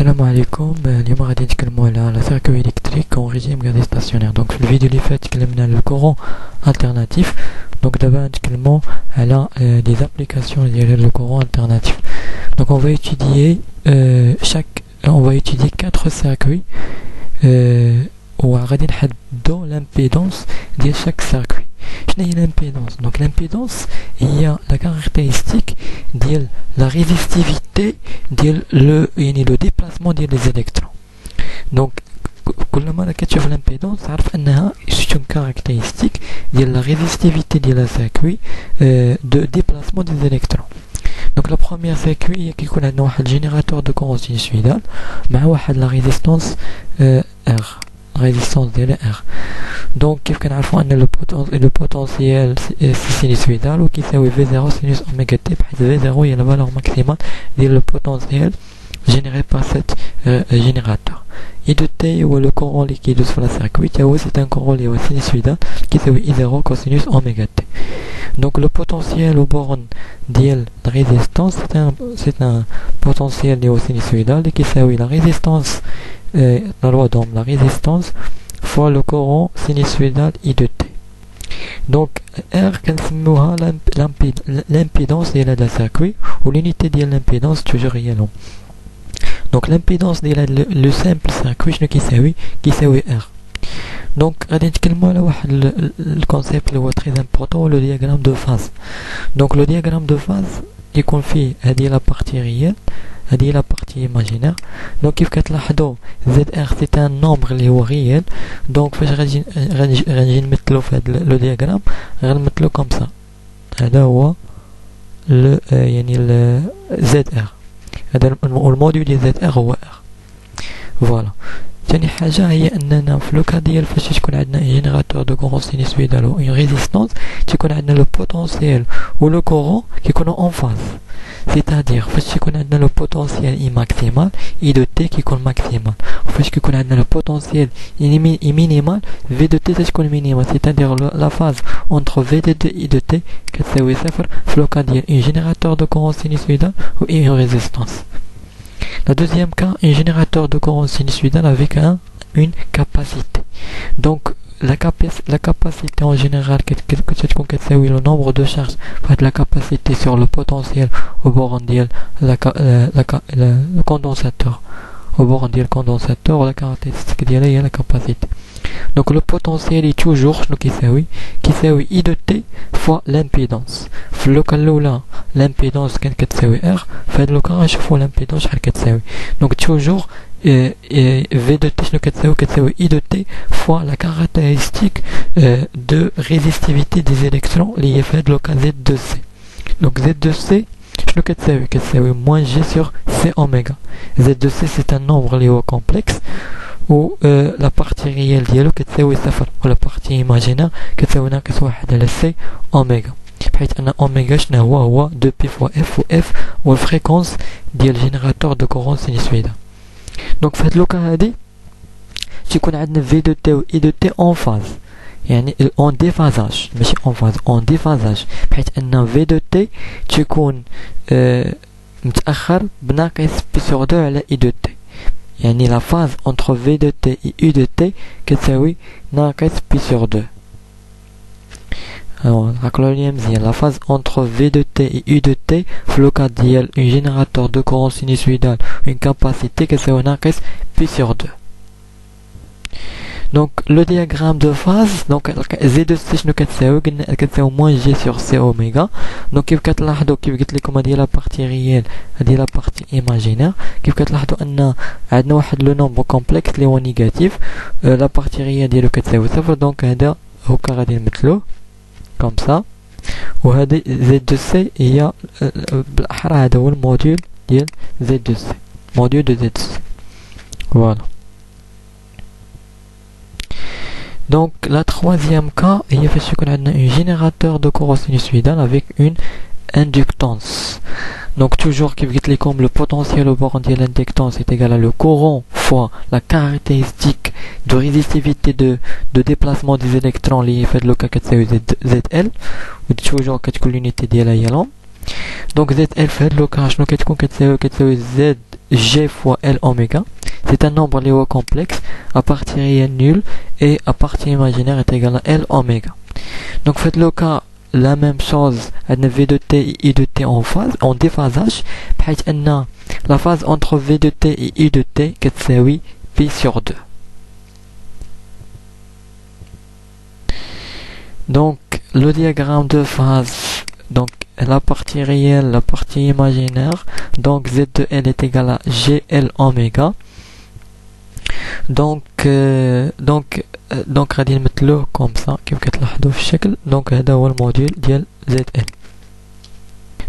السلام عليكم. اليوم غادي نتكلموا على circuit électrique en régime gazé stationnaire. Donc في الفيديو اللي فات تكلمنا على الكورون alternatif. Donc دابا نتكلموا على les applications ديال le courant alternatif. Donc on va étudier 4 circuits وغادي نحددوا l'impédance ديال chaque circuit. شنو هي l'impédance؟ Donc l'impédance هي la caractéristique ديال la résistivité ديال le déplacement ديال les électrons. Donc كلما كتشوف l'impédance تعرف انها c'est une caractéristique ديال la résistivité ديال circuit de déplacement des électrons. Donc la première circuit هي كيكون عندنا واحد générateur de courant sinusoïdal مع واحد la résistance R. résistance ديال R. Donc كيف كنعرفوا ان le potentiel sinusoïdal وكيساوي V0 sinus oméga t بحيث V0 هي la valeur maximale ديال le potentiel généré par cet générateur. I de t ou le courant liquide sur la circuit c'est un courant sinusoïdal qui s'appelle I0 cosinus oméga t. Donc le potentiel au borne ديال la résistance c'est un potentiel sinusoïdal qui s'appelle la résistance la loi d'Ohm, la résistance fois le courant sinusoïdal I de t. Donc R كنسموها l'impédance ديال هذا السيركوي والunité ديال l'impédance toujours هي l'ohm. Donc l'impédance ديال le simple circuit شنو كيساوي R. Donc غادي نتكلموا على واحد الكونسيبت اللي هو très important, le diagramme de phase. Donc le diagramme de phase يكون فيه هذه لا بارتي ريال هذه لا بارتي ايماجينير. دونك كيف كتلاحظوا زد ار سي ان نومبر اللي هو ريال. دونك فاش غنجي نمثلو في هذا لو دياغرام غنمثلو كوم سا. هذا هو يعني زد ار، هذا الموديول ديال زد ار هو ار. فوالا. ثاني حاجه هي اننا في لوكا ديال فاش تكون عندنا جينيراتور دو كورون سينوسويدال و اون ريزيستانس تكون عندنا لو بوتونسييل و لو كورون كيكونوا اون فاز. c'est-à-dire فاش تكون عندنا لو بوتونسييل اي ماكسيمال اي دو تي كيكون ماكسيمال، وفاش كيكون عندنا لو بوتونسييل اي مينيمال في دو تي تكون مينيمال. c'est-à-dire لا فاز entre في دو تي اي دو تي كتساوي صفر في لوكا ديال اون جينيراتور دو كورون سينوسويدال و اون ريزيستانس. La deuxième cas, un générateur de courant sinusoïdal avec une capacité. Donc la capacité en général c'est le nombre de charges, la capacité sur le potentiel au bord le condensateur. Au bord du condensateur, la caractéristique est la capacité. Donc le potentiel est toujours qui s'appelle I de t fois l'impédance. في le cas là l'impédance كتساوي R، في هذا الوقت غنشوفوا l'impédance شحال كتساوي. Donc toujours V de t شنو كتساوي I de t fois la caractéristique de résistivité des électrons اللي هي في هذا الوقت Z de C. Donc Z de C شنو كتساوي moins G sur C oméga. Z de C c'est un nombre اللي هو complexe و لا بارتي ريال ديالو كتساوي صفر و لا بارتي ايماجينير كتساوي ناقص واحد على سي اوميغا، بحيث ان اوميغا شنو هو 2 بي فوا اف و اف و الفريكونس ديال جينيراتور دو كورون سينوسويدال. دونك في هاد لوكا هادي تيكون عندنا في دو تي و اي دو تي اون فاز، يعني اون ديفازاج ماشي اون فاز اون ديفازاج، بحيث ان في دو تي تيكون متاخر بناقص بي سور 2 على اي دو تي. يعني la phase entre V de t et U de t كتساوي ناقص بي سور 2. alors راكلو ليا مزيان. la phase entre V de t et U de t في لو كا ديال un générateur de courant sinusoïdal une capacité كتساوي ناقص بي سور 2. Donc le diagramme de phase, donc Z de C شنو كتساوي؟ قلنا كتساوي moins G sur C oméga. Donc كيف كتلاحظوا كيف قلت لكم هذه لا بارتي ريال هذه لا بارتي ايماجينير، كيف كتلاحظوا ان عندنا واحد لو نومبر كومبلكس اللي هو نيجاتيف، لا بارتي ريال ديالو كتساوي صفر. دونك هذا هكا غادي نمثلوه كوم سا، وهذه Z de C هي بالاحرى هذا هو الموديول ديال Z de C، موديول دو Z de C. فوالا. Donc la troisième cas هي فاش يكون عندنا un générateur de courant sinusoïdal avec une inductance. Donc toujours كيف قلت لكم le potentiel au bord ديال l'inductance est égal à le courant fois la caractéristique de résistivité de déplacement des électrons اللي في هاد لوكا كتساوي ZL و toujours كتكون l'unité ديالها هي l'ohm. Donc ZL في هاد لو كا شنو كتكون كتساوي Z G fois L oméga. C'est un nombre lié complexe à partie réelle nulle et à partie imaginaire est égal à L oméga. Donc faites le cas la même chose عندنا V de T et I de T en phase en déphasage بحيث أن la phase entre V de T et I de T كتساوي pi sur 2. Donc le diagramme de phase, donc la partie réelle, la partie imaginaire, donc Z de L est égal à GL oméga. donc غادي نمثلوه comme ça كيف كتلاحظوا في الشكل. donc هذا هو الموديل ديال ZL.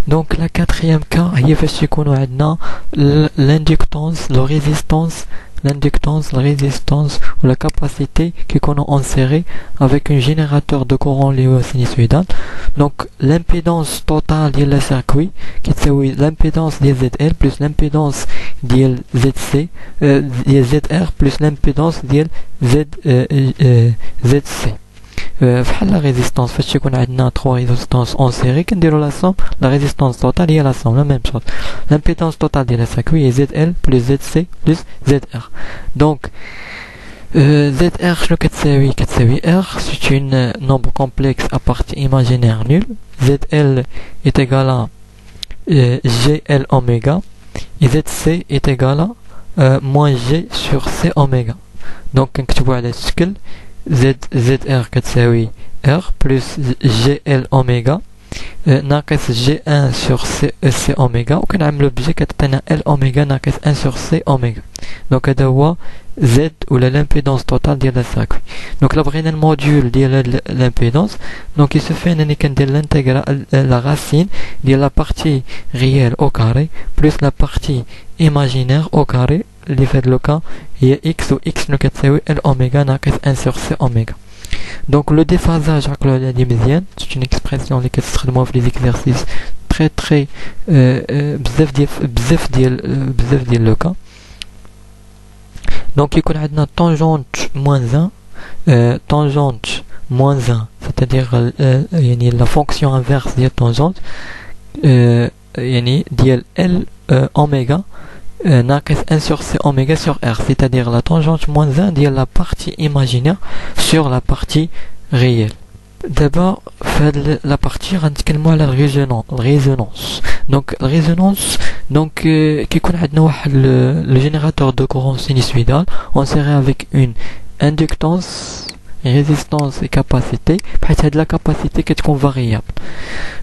donc la quatrième cas هي فاش يكونوا عندنا l'inductance, la résistance, l'inductance, la résistance ou la capacité qui sont insérés avec un générateur de courant lié sinusoïdal. Donc l'impédance totale de le circuit qui est l'impédance de ZL plus l'impédance de ZC, ZR plus l'impédance de ZC. فحال la résistance فاش يكون عندنا 3 résistances en série كنديروا la somme, la résistance totale هي la somme, la même chose. l'impédance totale de la circuit est ZL plus ZC plus ZR. donc ZR شنو كتساوي R, c'est un nombre complexe à partie imaginaire nulle. ZL est égal à GL oméga et ZC est égal à moins G sur C oméga. donc كنكتبوا على الشكل ZR كتساوي R plus GL oméga ناقص G1 sur C oméga وكنعملو بجي كتعطينا L oméga ناقص 1 sur C oméga. donc هذا هو Z ولا l'impédance totale ديال الساكوي. donc là بغينا الموديول ديال l'impédance, donc il se fait انني كندير l'intégrale la racine ديال la partie réelle au carré plus la partie imaginaire au carré اللي في هذا لو كا هي x و x شنو كتساوي L oméga ناقص 1 sur C oméga. donc le déphasage عقلوا على هادي مزيان, c'est une expression اللي كتستخدموها في les exercices très بزاف ديال لو كا. donc يكون عندنا tangente moins 1 tangente moins 1 c'est-à-dire يعني la fonction inverse ديال tangente يعني ديال L oméga ناقص 1 sur C oméga sur R, c'est-à-dire la tangente moins 1 ديال la partie imaginaire sur la partie réelle. d'abord في la partie غنتكلموا على الرésonance. donc الرésonance donc كيكون عندنا واحد le générateur de courant sinusoïdal inséré avec une inductance, résistance et capacité بحيث هاد la capacité كتكون variable.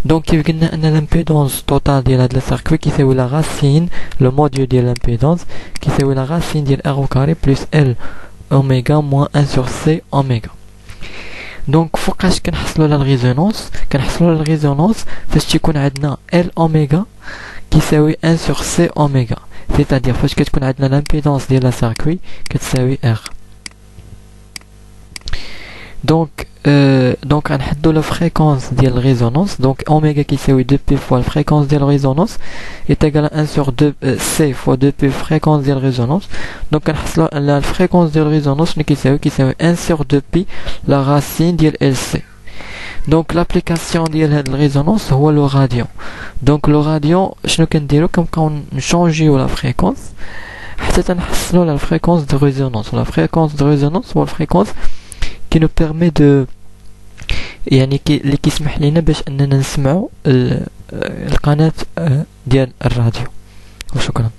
donc كيف قلنا ان l'impédance totale ديال هاد السيركوي كيساوي la racine, le module ديال l'impédance كيساوي la racine ديال R au carré plus L oméga moins 1 sur C oméga. donc فوقاش كنحصلوا على الريزونانس؟ كنحصلوا على الريزونانس فاش تيكون عندنا L oméga كيساوي 1 sur C oméga, c'est-à-dire فاش كتكون عندنا l'impédance ديال السيركوي كتساوي R. donc غنحدو la fréquence ديال الريزونانس. donc oméga كيساوي 2p fois la fréquence ديال الريزونانس est égal à 1 sur 2 C fois 2p fréquence ديال الريزونانس. donc كنحصلو على la fréquence ديال الريزونانس اللي كيساوي 1 sur 2p la racine ديال LC. donc l'application ديال هاد الريزونانس هو لو راديون. donc لو راديون شنو كنديرو؟ كنبقاو نشونجيو la fréquence حتى تنحصلو على la fréquence de résonance. la fréquence de résonance هو la fréquence qui nous permet de يعني اللي كيسمح لنا باش اننا نسمعوا القناة ديال الراديو. وشكرا.